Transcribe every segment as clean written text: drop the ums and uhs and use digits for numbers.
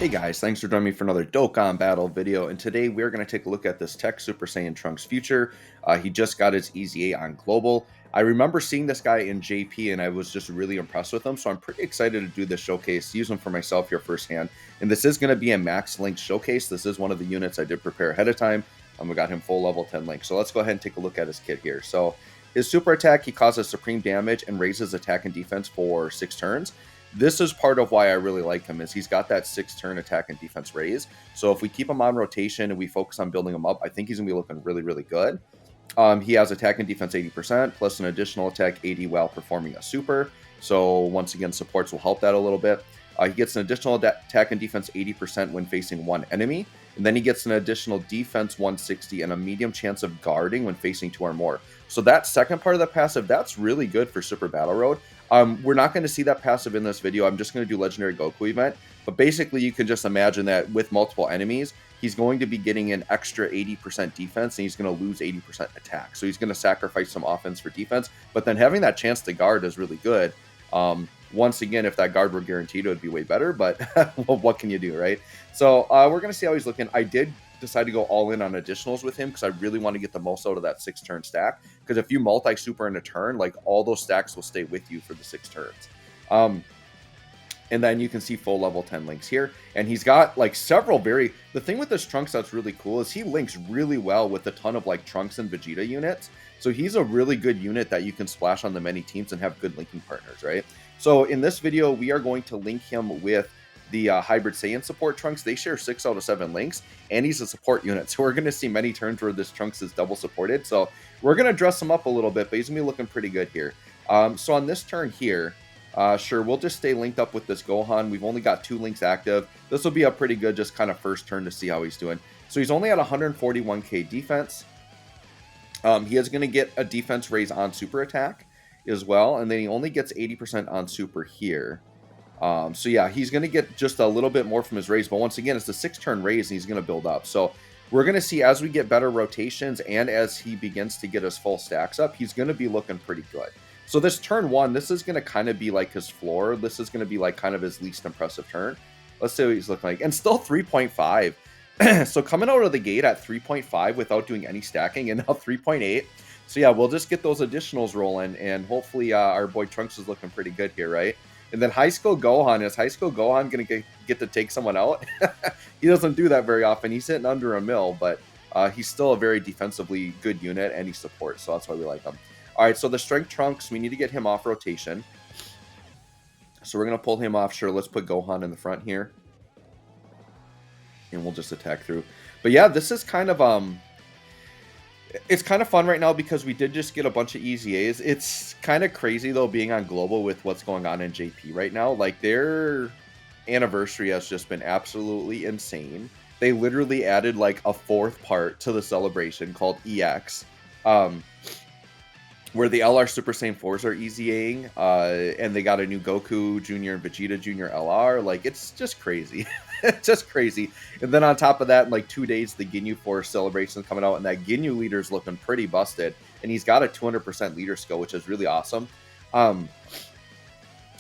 Hey guys, thanks for joining me for another Dokkan Battle video, and today we're going to take a look at this Tech Super Saiyan Trunks future. He just got his EZA on Global. I remember seeing this guy in JP and I was just really impressed with him, so I'm pretty excited to do this showcase, use him for myself here firsthand. And this is going to be a max link showcase. This is one of the units I did prepare ahead of time. We got him full level 10 link. So let's go ahead and take a look at his kit here. So his super attack, he causes supreme damage and raises attack and defense for 6 turns. This is part of why I really like him, is he's got that 6-turn attack and defense raise. So if we keep him on rotation and we focus on building him up, I think he's going to be looking really, really good. He has attack and defense 80%, plus an additional attack 80 while performing a super. So once again, supports will help that a little bit. He gets an additional attack and defense 80% when facing one enemy. And then he gets an additional defense 160 and a medium chance of guarding when facing 2 or more. So that second part of the passive, that's really good for Super Battle Road. We're not going to see that passive in this video. I'm just going to do Legendary Goku event. But basically, you can just imagine that with multiple enemies, he's going to be getting an extra 80% defense, and he's going to lose 80% attack. So he's going to sacrifice some offense for defense. But then having that chance to guard is really good. Once again, if that guard were guaranteed, it would be way better. But well, what can you do, right? So we're going to see how he's looking. I did decide to go all in on additionals with him because I really want to get the most out of that 6-turn stack. Because if you multi-super in a turn, like all those stacks will stay with you for the 6 turns. And then you can see full level 10 links here. And he's got like several the thing with this Trunks that's really cool is he links really well with a ton of like Trunks and Vegeta units. So he's a really good unit that you can splash on the many teams and have good linking partners, right? So in this video, we are going to link him with the Hybrid Saiyan support Trunks. They share 6 out of 7 links, and he's a support unit. So we're going to see many turns where this Trunks is double supported. So we're going to dress him up a little bit, but he's going to be looking pretty good here. So on this turn here, sure, we'll just stay linked up with this Gohan. We've only got 2 links active. This will be a pretty good just kind of first turn to see how he's doing. So he's only at 141k defense. He is going to get a defense raise on super attack as well, and then he only gets 80% on super here. So yeah, he's going to get just a little bit more from his raise, but once again, it's a 6-turn raise, and he's going to build up. So we're going to see as we get better rotations and as he begins to get his full stacks up, he's going to be looking pretty good. So this turn 1, this is going to kind of be like his floor. This is going to be like kind of his least impressive turn. Let's see what he's looking like. And still 3.5. So coming out of the gate at 3.5 without doing any stacking, and now 3.8. So yeah, we'll just get those additionals rolling, and hopefully our boy Trunks is looking pretty good here, right? And then High School Gohan, is High School Gohan going to get to take someone out? He doesn't do that very often. He's hitting under a mil, but he's still a very defensively good unit, and he supports, so that's why we like him. All right, so the Strength Trunks, we need to get him off rotation. So we're going to pull him off. Sure, let's put Gohan in the front here. And we'll just attack through. But yeah, this is kind of it's kind of fun right now because we did just get a bunch of EZAs. It's kind of crazy though being on Global with what's going on in JP right now. Like their anniversary has just been absolutely insane. They literally added like a 4th part to the celebration called EX. Where the LR Super Saiyan 4s are EZAing, and they got a new Goku Jr. and Vegeta Jr. LR. Like, it's just crazy. It's just crazy. And then on top of that, in like 2 days, the Ginyu Force celebration is coming out, and that Ginyu leader's looking pretty busted. And he's got a 200% leader skill, which is really awesome.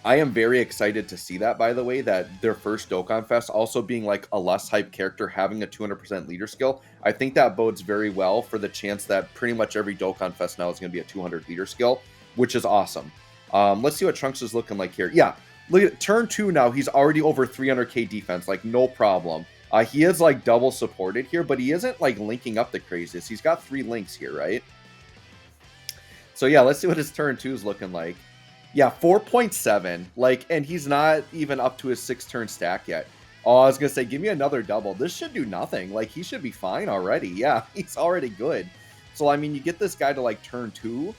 I am very excited to see that, by the way, that their first Dokkanfest also being like a less hype character having a 200% leader skill. I think that bodes very well for the chance that pretty much every Dokkanfest now is going to be a 200 leader skill, which is awesome. Let's see what Trunks is looking like here. Yeah, look at turn 2 now. He's already over 300k defense, like no problem. He is like double supported here, but he isn't like linking up the craziest. He's got 3 links here, right? So yeah, let's see what his turn 2 is looking like. Yeah, 4.7, like, and he's not even up to his 6-turn stack yet. Oh, I was going to say, give me another double. This should do nothing. Like, he should be fine already. Yeah, he's already good. So, I mean, you get this guy to, like, turn 2,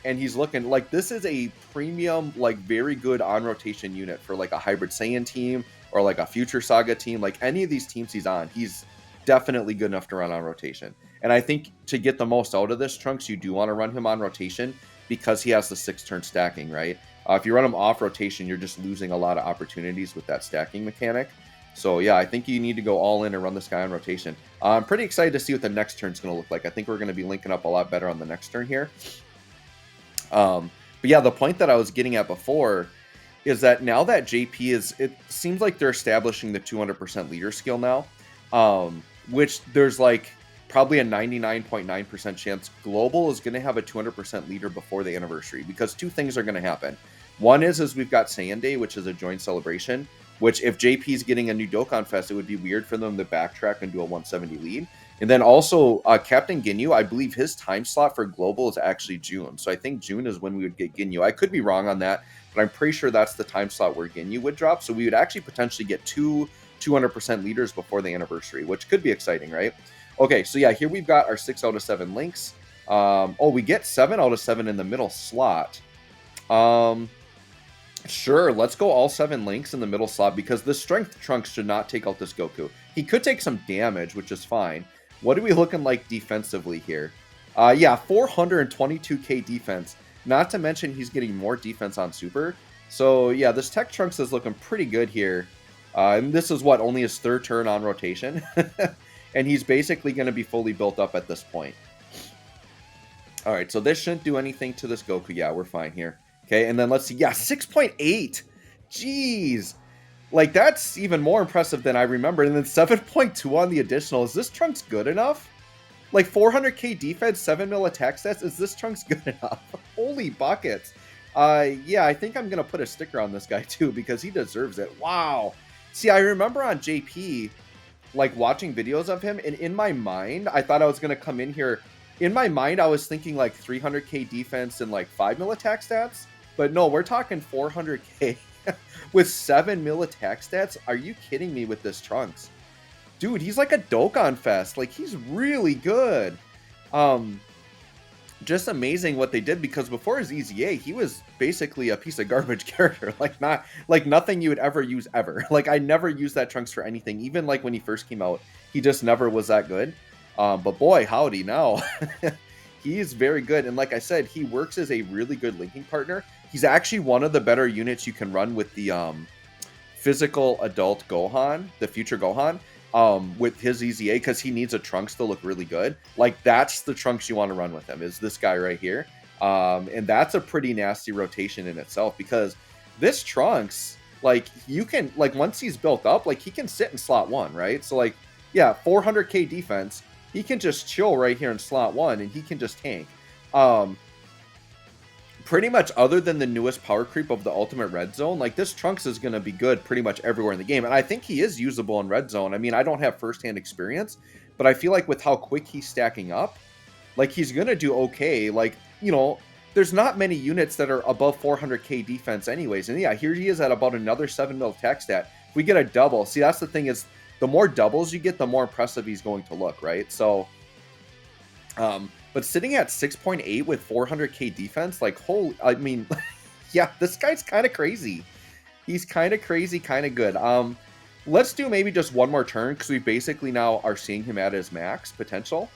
and he's looking, like, this is a premium, like, very good on-rotation unit for, like, a Hybrid Saiyan team or, like, a Future Saga team. Like, any of these teams he's on, he's definitely good enough to run on rotation. And I think to get the most out of this, Trunks, you do want to run him on rotation because he has the 6-turn stacking, right? If you run him off rotation, you're just losing a lot of opportunities with that stacking mechanic. So yeah, I think you need to go all in and run this guy on rotation. I'm pretty excited to see what the next turn's going to look like. I think we're going to be linking up a lot better on the next turn here. But yeah, the point that I was getting at before is that now that JP is, it seems like they're establishing the 200% leader skill now, which there's like probably a 99.9% chance Global is going to have a 200% leader before the anniversary, because two things are going to happen. One is we've got Saiyan Day, which is a joint celebration, which if JP is getting a new Dokkanfest, it would be weird for them to backtrack and do a 170 lead. And then also Captain Ginyu, I believe his time slot for Global is actually June. So I think June is when we would get Ginyu. I could be wrong on that, but I'm pretty sure that's the time slot where Ginyu would drop. So we would actually potentially get two 200% leaders before the anniversary, which could be exciting, right? Okay, so yeah, here we've got our 6 out of 7 links. We get 7 out of 7 in the middle slot. Sure, let's go all 7 links in the middle slot, because the strength Trunks should not take out this Goku. He could take some damage, which is fine. What are we looking like defensively here? Yeah, 422k defense. Not to mention he's getting more defense on Super. So yeah, this Tech Trunks is looking pretty good here. And this is what, only his 3rd turn on rotation? And he's basically going to be fully built up at this point. Alright, so this shouldn't do anything to this Goku. Yeah, we're fine here. Okay, and then let's see. Yeah, 6.8. Jeez. Like, that's even more impressive than I remember. And then 7.2 on the additional. Is this Trunks good enough? Like, 400k defense, 7 mil attack stats. Is this Trunks good enough? Holy buckets. Yeah, I think I'm going to put a sticker on this guy, too, because he deserves it. Wow. See, I remember on JP, like, watching videos of him, and in my mind, I thought I was going to come in here. In my mind, I was thinking, like, 300k defense and, like, 5 mil attack stats. But no, we're talking 400k with 7 mil attack stats. Are you kidding me with this Trunks? Dude, he's like a Dokkanfest. Like, he's really good. Just amazing what they did, because before his EZA, he was basically a piece of garbage character. Like nothing you would ever use ever. Like, I never used that Trunks for anything. Even like when he first came out, he just never was that good. But boy, howdy now. He is very good. And like I said, he works as a really good linking partner. He's actually one of the better units you can run with the physical adult Gohan, the future Gohan, with his EZA, because he needs a Trunks to look really good. Like, that's the Trunks you want to run with him, is this guy right here. And that's a pretty nasty rotation in itself, because this Trunks, like, you can, like, once he's built up, like, he can sit in slot 1, right? So, like, yeah, 400k defense. He can just chill right here in slot 1, and he can just tank. Pretty much, other than the newest power creep of the Ultimate Red Zone, like, this Trunks is going to be good pretty much everywhere in the game. And I think he is usable in Red Zone. I mean, I don't have firsthand experience, but I feel like with how quick he's stacking up, like, he's going to do okay. Like, you know, there's not many units that are above 400k defense anyways. And yeah, here he is at about another 7 mil attack stat. If we get a double, see, that's the thing, is the more doubles you get, the more impressive he's going to look, right? So, but sitting at 6.8 with 400k defense, like, holy, I mean, yeah, this guy's kind of crazy. He's kind of crazy, kind of good. Let's do maybe just one more turn, because we basically now are seeing him at his max potential.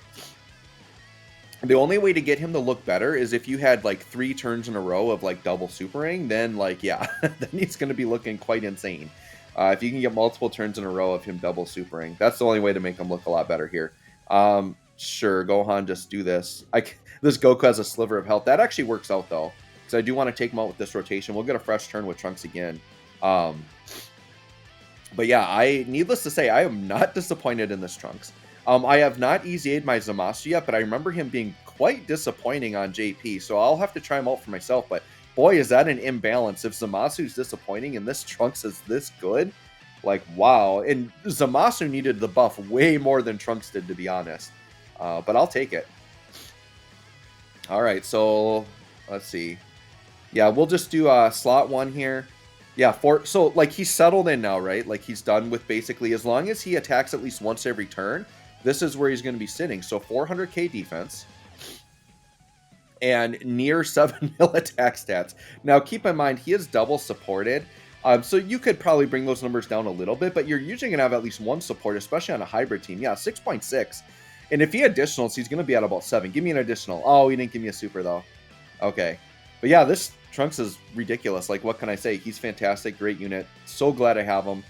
The only way to get him to look better is if you had, like, 3 turns in a row of, like, double supering, then, like, yeah, then he's going to be looking quite insane. If you can get multiple turns in a row of him double supering, that's the only way to make him look a lot better here. Sure, Gohan, just do this. This Goku has a sliver of health. That actually works out, though, because I do want to take him out with this rotation. We'll get a fresh turn with Trunks again. But yeah, needless to say, I am not disappointed in this Trunks. I have not EZA'd my Zamasu yet, but I remember him being quite disappointing on JP, so I'll have to try him out for myself. But boy, is that an imbalance. If Zamasu's disappointing and this Trunks is this good, like, wow. And Zamasu needed the buff way more than Trunks did, to be honest. But I'll take it. All right, so let's see. Yeah, we'll just do slot 1 here. Yeah, so, like, he's settled in now, right? Like, he's done with basically, as long as he attacks at least once every turn, this is where he's going to be sitting. So 400k defense and near 7 mil attack stats. Now, keep in mind, he is double supported. So you could probably bring those numbers down a little bit, but you're usually going to have at least one support, especially on a hybrid team. Yeah, 6.6. And if he additionals, he's going to be at about 7. Give me an additional. Oh, he didn't give me a super, though. Okay. But yeah, this Trunks is ridiculous. Like, what can I say? He's fantastic. Great unit. So glad I have him.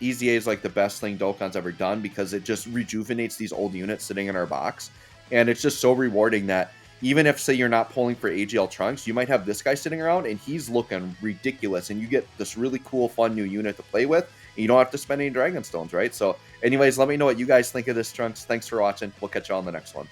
EZA is like the best thing Dokkan's ever done, because it just rejuvenates these old units sitting in our box. And it's just so rewarding that even if say you're not pulling for AGL Trunks, you might have this guy sitting around and he's looking ridiculous, and you get this really cool, fun new unit to play with. And you don't have to spend any Dragon Stones, right? So, anyways, let me know what you guys think of this Trunks. Thanks for watching. We'll catch you on the next one.